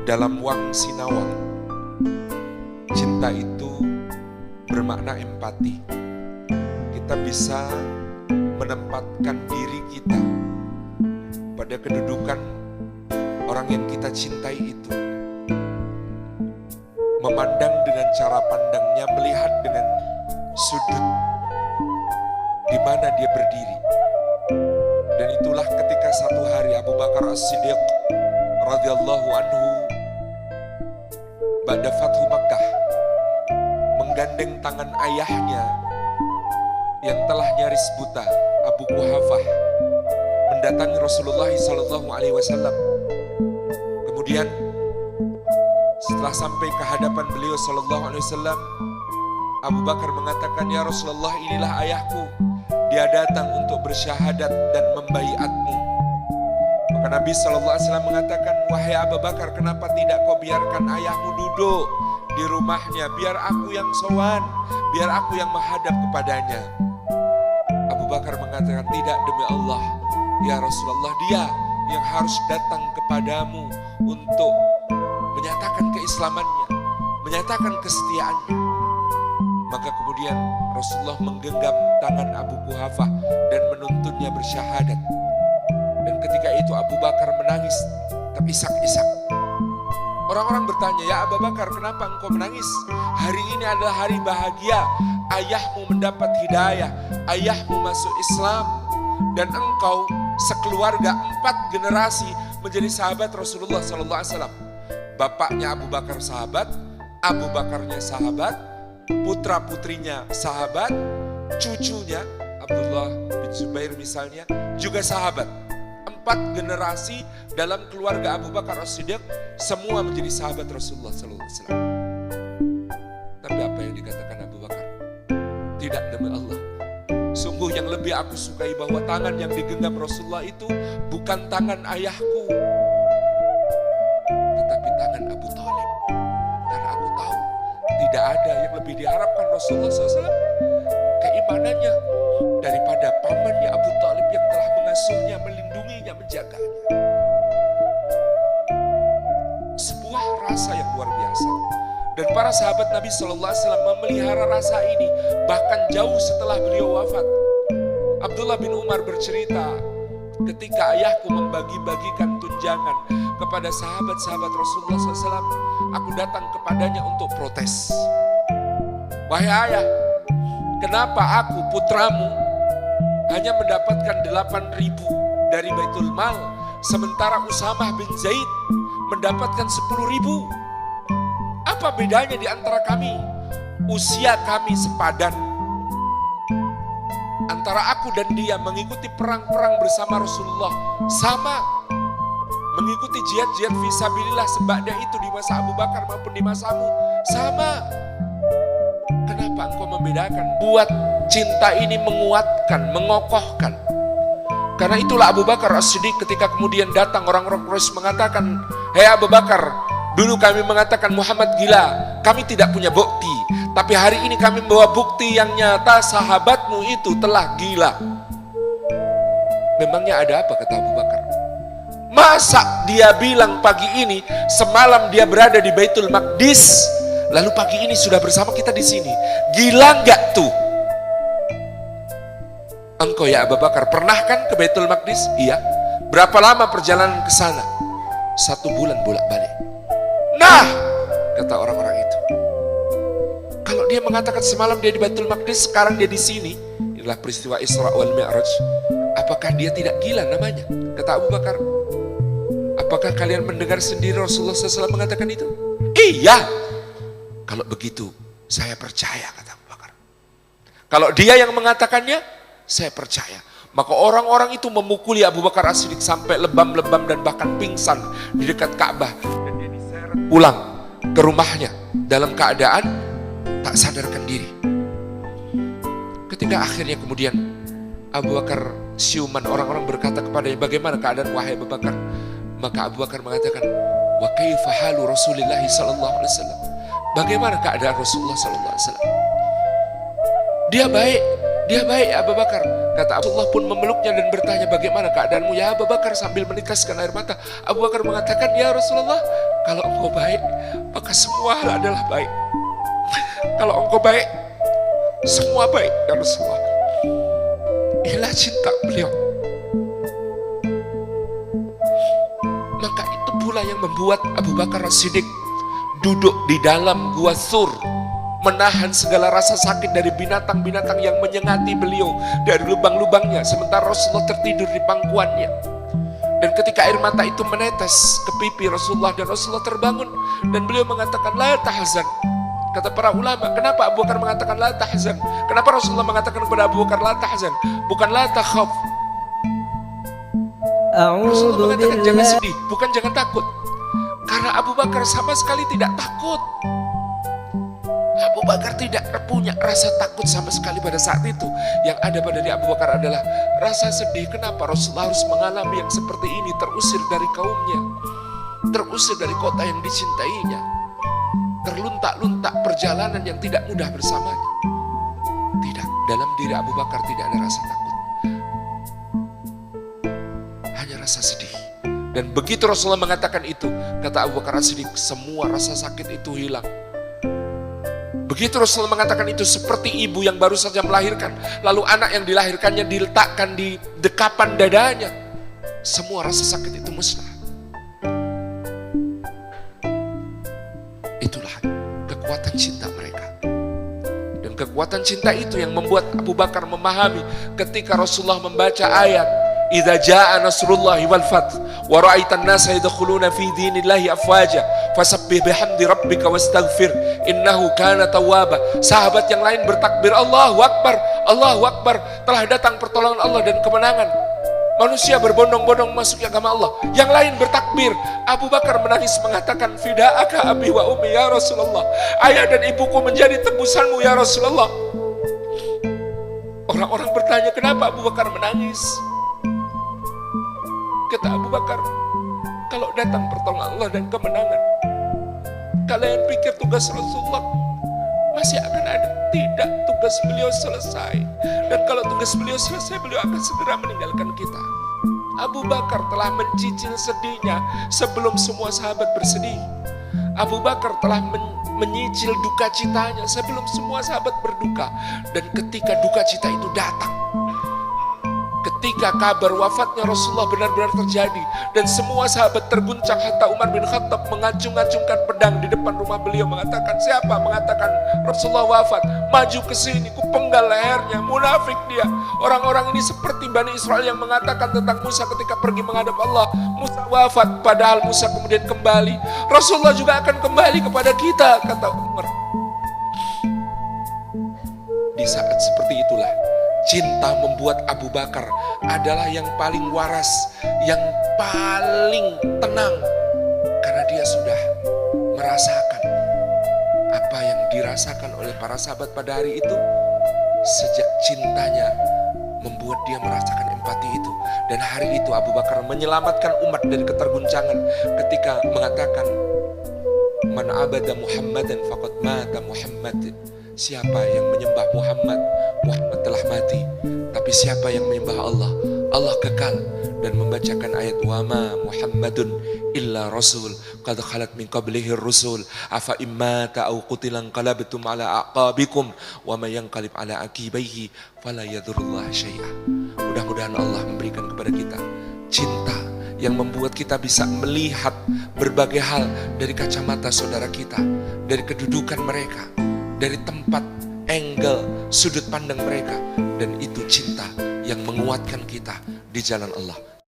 Dalam Wang Sinawang, cinta itu bermakna empati. Kita bisa menempatkan diri kita pada kedudukan orang yang kita cintai itu, memandang dengan cara pandangnya, melihat dengan sudut di mana dia berdiri. Dan itulah ketika satu hari Abu Bakar As-Siddiq radhiyallahu anhu ba'da Fathu Makkah menggandeng tangan ayahnya yang telah nyaris buta, Abu Quhafah, mendatangi Rasulullah SAW. Kemudian setelah sampai ke hadapan beliau SAW, Abu Bakar mengatakan, "Ya Rasulullah, inilah ayahku. Dia datang untuk bersyahadat dan membaiatmu." Maka Nabi SAW mengatakan, "Wahai Abu Bakar, kenapa tidak kau biarkan ayahmu duduk di rumahnya? Biar aku yang sowan, biar aku yang menghadap kepadanya." Abu Bakar mengatakan, "Tidak, demi Allah, ya Rasulullah, dia yang harus datang kepadamu untuk menyatakan keislamannya, menyatakan kesetiaannya." Maka kemudian Rasulullah menggenggam tangan Abu Quhafah dan menuntunnya bersyahadat. Dan ketika itu Abu Bakar menangis terisak-isak. Orang-orang bertanya, "Ya Abu Bakar, kenapa engkau menangis? Hari ini adalah hari bahagia. Ayahmu mendapat hidayah, ayahmu masuk Islam, dan engkau sekeluarga 4 generasi menjadi sahabat Rasulullah SAW. Bapaknya Abu Bakar sahabat, Abu Bakarnya sahabat, putra-putrinya sahabat, cucunya Abdullah bin Zubair misalnya juga sahabat. 4 generasi dalam keluarga Abu Bakar As-Siddiq semua menjadi sahabat Rasulullah SAW. Tapi apa yang dikatakan Abu Bakar? Tidak, demi Allah, sungguh yang lebih aku sukai bahwa tangan yang digenggam Rasulullah itu bukan tangan ayahku, tetapi tangan Abu Thalib. Karena aku tahu tidak ada yang lebih diharapkan Rasulullah SAW keimanannya daripada pamannya Abu Thalib yang telah mengasuhnya, melindunginya, menjaganya. Sebuah rasa yang luar biasa. Dan para sahabat Nabi SAW memelihara rasa ini bahkan jauh setelah beliau wafat. Abdullah bin Umar bercerita, ketika ayahku membagi-bagikan tunjangan kepada sahabat-sahabat Rasulullah SAW, aku datang kepadanya untuk protes. "Wahai ayah, kenapa aku, putramu, hanya mendapatkan 8.000 dari Baitul Mal, sementara Usamah bin Zaid mendapatkan 10.000? Apa bedanya di antara kami? Usia kami sepadan. Antara aku dan dia mengikuti perang-perang bersama Rasulullah sama. Mengikuti jihad-jihad fisabilillah seba'da itu di masa Abu Bakar maupun di masamu sama. Kenapa engkau membedakan?" Buat cinta ini menguatkan, mengokohkan. Karena itulah Abu Bakar As-Siddiq ketika kemudian datang orang-orang Quraisy mengatakan, "Hei Abu Bakar, dulu kami mengatakan Muhammad gila, kami tidak punya bukti. Tapi hari ini kami membawa bukti yang nyata, sahabatmu itu telah gila." Memangnya ada apa, kata Abu Bakar? Masa dia bilang pagi ini, semalam dia berada di Baitul Maqdis, lalu pagi ini sudah bersama kita di sini. Gila enggak tuh? "Engkau ya Abu Bakar, pernah kan ke Baitul Maqdis?" "Iya." "Berapa lama perjalanan ke sana?" 1 bulan bolak-balik. Nah, kata orang-orang itu, kalau dia mengatakan semalam dia di Baitul Maqdis, sekarang dia di sini, inilah peristiwa Isra wal Mi'raj, apakah dia tidak gila namanya? Kata Abu Bakar, "Apakah kalian mendengar sendiri Rasulullah SAW mengatakan itu?" "Iya." "Kalau begitu saya percaya," kata Abu Bakar. "Kalau dia yang mengatakannya, saya percaya." Maka orang-orang itu memukuli Abu Bakar As-Siddiq sampai lebam-lebam dan bahkan pingsan di dekat Ka'bah. Dan dia diseret pulang ke rumahnya dalam keadaan tak sadarkan diri. Ketika akhirnya kemudian Abu Bakar siuman, orang-orang berkata kepadanya, "Bagaimana keadaan wahai Abu Bakar?" Maka Abu Bakar mengatakan, "Wa kaifa halu Rasulillah sallallahu alaihi wasallam?" Bagaimana keadaan Rasulullah sallallahu alaihi wasallam? Dia baik Abu Bakar. Kata Abdullah pun memeluknya dan bertanya, "Bagaimana keadaanmu ya Abu Bakar?" Sambil menitiskan air mata, Abu Bakar mengatakan, "Ya Rasulullah, Kalau engkau baik, maka semua hal adalah baik. Kalau engkau baik, semua baik ya Rasulullah. Inilah cinta beliau. Maka itu pula yang membuat Abu Bakar As-Siddiq duduk di dalam gua Thur, menahan segala rasa sakit dari binatang-binatang yang menyengati beliau dari lubang-lubangnya, sementara Rasulullah tertidur di pangkuannya. Dan ketika air mata itu menetes ke pipi Rasulullah dan Rasulullah terbangun dan beliau mengatakan la tahzan. Kata para ulama, kenapa Abu Bakar mengatakan la tahzan? Kenapa Rasulullah mengatakan kepada Abu Bakar la tahzan, bukan la takhaf? Rasulullah mengatakan jangan sedih, bukan jangan takut. Karena Abu Bakar sama sekali tidak takut. Abu Bakar tidak punya rasa takut sama sekali pada saat itu. Yang ada pada diri Abu Bakar adalah rasa sedih. Kenapa Rasulullah harus mengalami yang seperti ini, terusir dari kaumnya, terusir dari kota yang dicintainya, terluntak-luntak perjalanan yang tidak mudah bersamanya. Tidak, dalam diri Abu Bakar tidak ada rasa takut, hanya rasa sedih. Dan begitu Rasulullah mengatakan itu, kata Abu Bakar As-Siddiq, semua rasa sakit itu hilang. Begitu Rasulullah mengatakan itu, seperti ibu yang baru saja melahirkan, lalu anak yang dilahirkannya diletakkan di dekapan dadanya, semua rasa sakit itu musnah. Itulah kekuatan cinta mereka. Dan kekuatan cinta itu yang membuat Abu Bakar memahami ketika Rasulullah membaca ayat idza jaa nasrullahi wal fath wa ra'aitan nasa yadkhuluna fi dinillahi afwaja fasabbih bihamdi rabbika wastaghfir innahu kana tawwaba. Sahabat yang lain bertakbir Allahu Akbar, Allahu Akbar, telah datang pertolongan Allah dan kemenangan. Manusia berbondong-bondong masuk agama Allah. Yang lain bertakbir. Abu Bakar menangis mengatakan fida'aka abi wa ummi ya Rasulullah. Ayah dan ibuku menjadi tebusanmu ya Rasulullah. Orang-orang bertanya, kenapa Abu Bakar menangis? Kata Abu Bakar, kalau datang pertolongan Allah dan kemenangan, kalian pikir tugas Rasulullah masih akan ada? Tidak, tugas beliau selesai. Dan kalau tugas beliau selesai, beliau akan segera meninggalkan kita. Abu Bakar telah mencicil sedihnya sebelum semua sahabat bersedih. Abu Bakar telah menyicil duka citanya sebelum semua sahabat berduka. Dan ketika duka cita itu datang, ketika kabar wafatnya Rasulullah benar-benar terjadi dan semua sahabat terguncang, hatta Umar bin Khattab mengacung-acungkan pedang di depan rumah beliau mengatakan, siapa mengatakan Rasulullah wafat? Maju ke sini, kupenggal lehernya. Munafik dia. Orang-orang ini seperti Bani Israel yang mengatakan tentang Musa ketika pergi menghadap Allah, Musa wafat, padahal Musa kemudian kembali. Rasulullah juga akan kembali kepada kita, kata Umar. Di saat seperti itulah cinta membuat Abu Bakar adalah yang paling waras, yang paling tenang. Karena dia sudah merasakan apa yang dirasakan oleh para sahabat pada hari itu. Sejak cintanya membuat dia merasakan empati itu. Dan hari itu Abu Bakar menyelamatkan umat dari keterguncangan ketika mengatakan, Man abada Muhammadan faqad mata Muhammad. Siapa yang menyembah Muhammad, Muhammad telah mati. Tapi siapa yang menyembah Allah, Allah kekal. Dan membacakan ayat wa ma Muhammadun illa rasul qad khalat min qablihi rusul afa imma ta'u qutilan qalabtum ala aqabikum wa may yanqalib ala aqibaihi fala yadurullah syai'a. Mudah-mudahan Allah memberikan kepada kita cinta yang membuat kita bisa melihat berbagai hal dari kacamata saudara kita, dari kedudukan mereka, dari tempat, angle, sudut pandang mereka. Dan itu cinta yang menguatkan kita di jalan Allah.